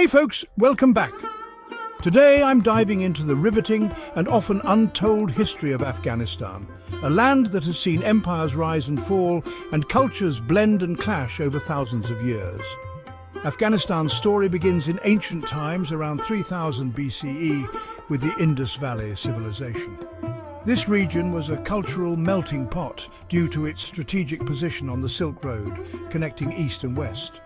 Hey folks, welcome back. Today I'm diving into the riveting and often untold history of Afghanistan, a land that has seen empires rise and fall and cultures blend and clash over thousands of years. Afghanistan's story begins in ancient times around 3000 BCE with the Indus Valley civilization. This region was a cultural melting pot due to its strategic position on the Silk Road, connecting east and west.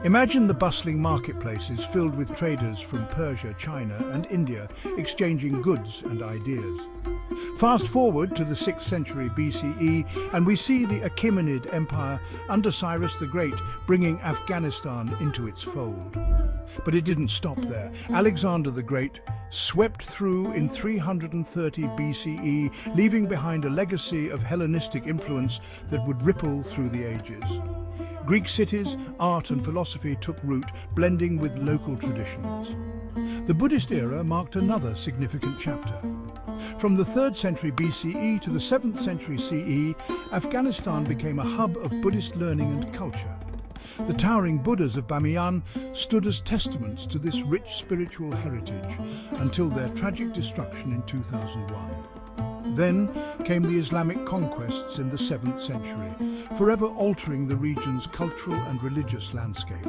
Imagine the bustling marketplaces filled with traders from Persia, China and India exchanging goods and ideas. Fast forward to the 6th century BCE and we see the Achaemenid Empire under Cyrus the Great bringing Afghanistan into its fold. But it didn't stop there. Alexander the Great swept through in 330 BCE, leaving behind a legacy of Hellenistic influence that would ripple through the ages. Greek cities, art and philosophy took root, blending with local traditions. The Buddhist era marked another significant chapter. From the 3rd century BCE to the 7th century CE, Afghanistan became a hub of Buddhist learning and culture. The towering Buddhas of Bamiyan stood as testaments to this rich spiritual heritage until their tragic destruction in 2001. Then came the Islamic conquests in the 7th century, forever altering the region's cultural and religious landscape.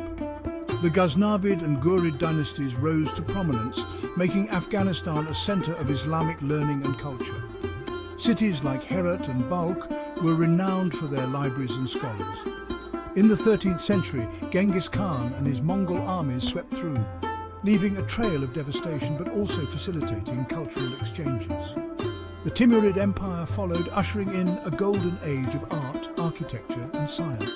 The Ghaznavid and Ghurid dynasties rose to prominence, making Afghanistan a center of Islamic learning and culture. Cities like Herat and Balkh were renowned for their libraries and scholars. In the 13th century, Genghis Khan and his Mongol armies swept through, leaving a trail of devastation but also facilitating cultural exchanges. The Timurid Empire followed, ushering in a golden age of art, architecture and science.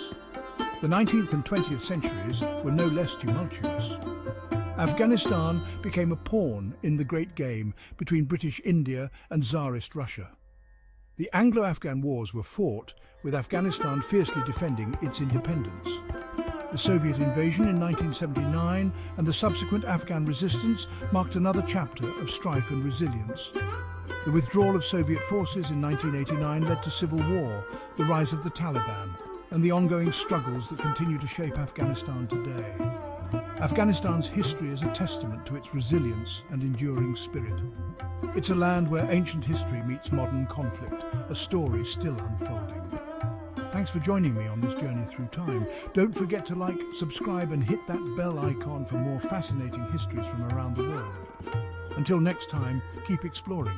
The 19th and 20th centuries were no less tumultuous. Afghanistan became a pawn in the great game between British India and Tsarist Russia. The Anglo-Afghan wars were fought, with Afghanistan fiercely defending its independence. The Soviet invasion in 1979 and the subsequent Afghan resistance marked another chapter of strife and resilience. The withdrawal of Soviet forces in 1989 led to civil war, the rise of the Taliban, and the ongoing struggles that continue to shape Afghanistan today. Afghanistan's history is a testament to its resilience and enduring spirit. It's a land where ancient history meets modern conflict, a story still unfolding. Thanks for joining me on this journey through time. Don't forget to like, subscribe and hit that bell icon for more fascinating histories from around the world. Until next time, keep exploring.